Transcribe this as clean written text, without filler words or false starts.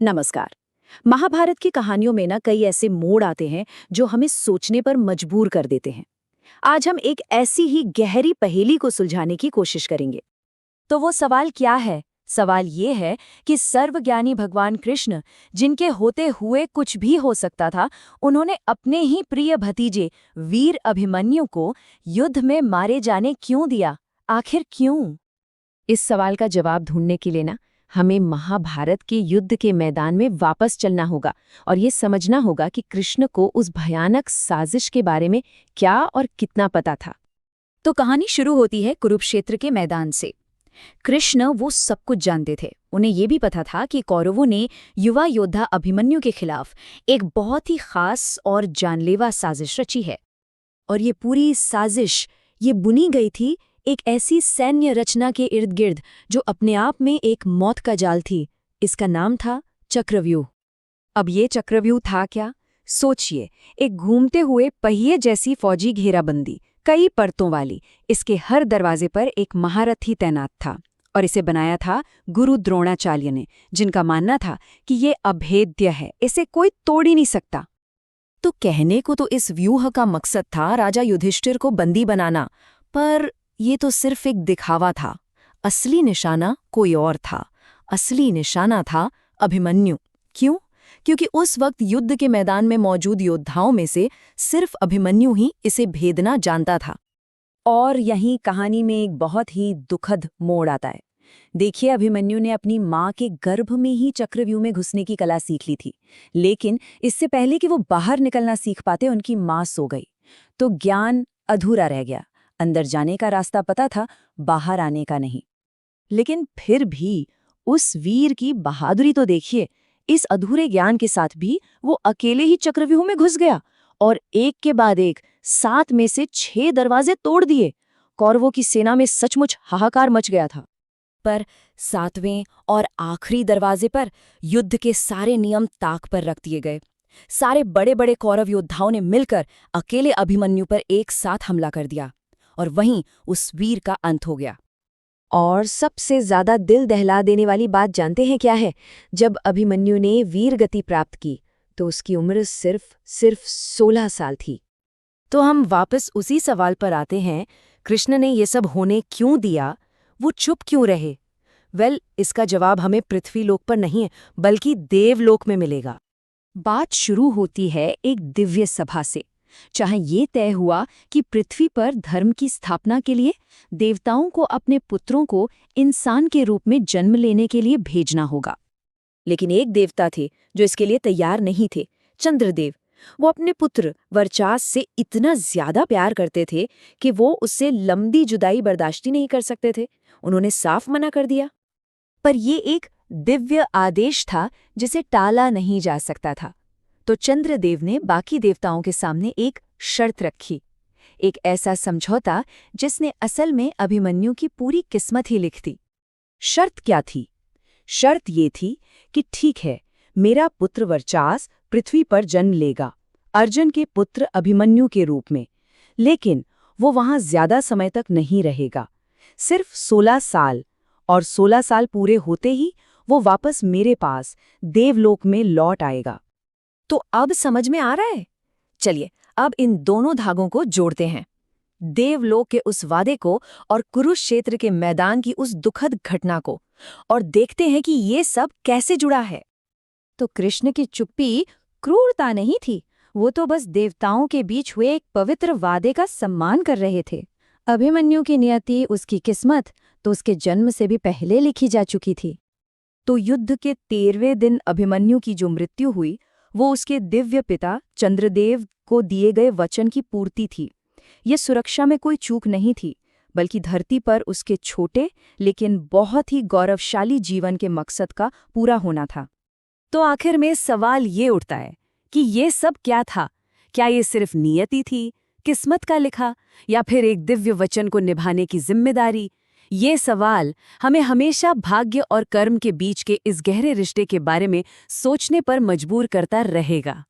नमस्कार। महाभारत की कहानियों में ना कई ऐसे मोड़ आते हैं जो हमें सोचने पर मजबूर कर देते हैं। आज हम एक ऐसी ही गहरी पहेली को सुलझाने की कोशिश करेंगे। तो वो सवाल क्या है? सवाल ये है कि सर्वज्ञानी भगवान कृष्ण, जिनके होते हुए कुछ भी हो सकता था, उन्होंने अपने ही प्रिय भतीजे वीर अभिमन्यु को युद्ध में मारे जाने क्यों दिया? आखिर क्यों? इस सवाल का जवाब ढूंढने के लिए ना हमें महाभारत के युद्ध के मैदान में वापस चलना होगा और ये समझना होगा कि कृष्ण को उस भयानक साजिश के बारे में क्या और कितना पता था। तो कहानी शुरू होती है कुरुक्षेत्र के मैदान से। कृष्ण वो सब कुछ जानते थे। उन्हें ये भी पता था कि कौरवों ने युवा योद्धा अभिमन्यु के खिलाफ एक बहुत ही खास और जानलेवा साजिश रची है। और ये पूरी साजिश ये बुनी गई थी एक ऐसी सैन्य रचना के इर्द गिर्द जो अपने आप में एक मौत का जाल थी। इसका नाम था चक्रव्यूह। अब ये चक्रव्यूह था क्या? सोचिए, एक घूमते हुए पहिए जैसी फौजी घेराबंदी, कई परतों वाली। इसके हर दरवाजे पर एक महारथी तैनात था और इसे बनाया था गुरु द्रोणाचार्य ने, जिनका मानना था कि ये अभेद्य है, इसे कोई तोड़ ही नहीं सकता। तो कहने को तो इस व्यूह का मकसद था राजा युधिष्ठिर को बंदी बनाना, पर ये तो सिर्फ एक दिखावा था। असली निशाना कोई और था। असली निशाना था अभिमन्यु। क्यों? क्योंकि उस वक्त युद्ध के मैदान में मौजूद योद्धाओं में से सिर्फ अभिमन्यु ही इसे भेदना जानता था। और यहीं कहानी में एक बहुत ही दुखद मोड़ आता है। देखिए, अभिमन्यु ने अपनी माँ के गर्भ में ही चक्रव्यूह में घुसने की कला सीख ली थी, लेकिन इससे पहले कि वो बाहर निकलना सीख पाते उनकी माँ सो गई। तो ज्ञान अधूरा रह गया। अंदर जाने का रास्ता पता था, बाहर आने का नहीं। लेकिन फिर भी उस वीर की बहादुरी तो देखिए। इस अधूरे ज्ञान के साथ भी वो अकेले ही चक्रव्यूह में घुस गया और एक के बाद एक 7 में से 6 दरवाजे तोड़ दिए। कौरवों की सेना में सचमुच हाहाकार मच गया था। पर 7वें और आखिरी दरवाजे पर युद्ध के सारे नियम ताक पर रख दिए गए। सारे बड़े बड़े कौरव योद्धाओं ने मिलकर अकेले अभिमन्यु पर एक साथ हमला कर दिया और वहीं उस वीर का अंत हो गया। और सबसे ज्यादा दिल दहला देने वाली बात जानते हैं क्या है? जब अभिमन्यु ने वीर गति प्राप्त की तो उसकी उम्र सिर्फ 16 साल थी। तो हम वापस उसी सवाल पर आते हैं, कृष्ण ने ये सब होने क्यों दिया? वो चुप क्यों रहे? इसका जवाब हमें पृथ्वीलोक पर नहीं बल्कि देवलोक में मिलेगा। बात शुरू होती है एक दिव्य सभा से। चाहे ये तय हुआ कि पृथ्वी पर धर्म की स्थापना के लिए देवताओं को अपने पुत्रों को इंसान के रूप में जन्म लेने के लिए भेजना होगा। लेकिन एक देवता थे जो इसके लिए तैयार नहीं थे, चंद्रदेव। वो अपने पुत्र वर्चास से इतना ज्यादा प्यार करते थे कि वो उससे लंबी जुदाई बर्दाश्त ही नहीं कर सकते थे। उन्होंने साफ मना कर दिया। पर ये एक दिव्य आदेश था जिसे टाला नहीं जा सकता था। तो चंद्रदेव ने बाकी देवताओं के सामने एक शर्त रखी, एक ऐसा समझौता जिसने असल में अभिमन्यु की पूरी किस्मत ही लिख दी। शर्त क्या थी? शर्त ये थी कि ठीक है, मेरा पुत्र वर्चास पृथ्वी पर जन्म लेगा, अर्जुन के पुत्र अभिमन्यु के रूप में, लेकिन वो वहां ज्यादा समय तक नहीं रहेगा, सिर्फ 16 साल। और 16 साल पूरे होते ही वो वापस मेरे पास देवलोक में लौट आएगा। तो अब समझ में आ रहा है? चलिए अब इन दोनों धागों को जोड़ते हैं, देवलोक के उस वादे को और कुरुक्षेत्र के मैदान की उस दुखद घटना को, और देखते हैं कि ये सब कैसे जुड़ा है। तो कृष्ण की चुप्पी क्रूरता नहीं थी, वो तो बस देवताओं के बीच हुए एक पवित्र वादे का सम्मान कर रहे थे। अभिमन्यु की नियति, उसकी किस्मत तो उसके जन्म से भी पहले लिखी जा चुकी थी। तो युद्ध के 13वें दिन अभिमन्यु की जो मृत्यु हुई वो उसके दिव्य पिता चंद्रदेव को दिए गए वचन की पूर्ति थी। ये सुरक्षा में कोई चूक नहीं थी, बल्कि धरती पर उसके छोटे लेकिन बहुत ही गौरवशाली जीवन के मकसद का पूरा होना था। तो आखिर में सवाल ये उठता है कि ये सब क्या था? क्या ये सिर्फ नियति थी, किस्मत का लिखा, या फिर एक दिव्य वचन को निभाने की जिम्मेदारी? ये सवाल हमें हमेशा भाग्य और कर्म के बीच के इस गहरे रिश्ते के बारे में सोचने पर मजबूर करता रहेगा।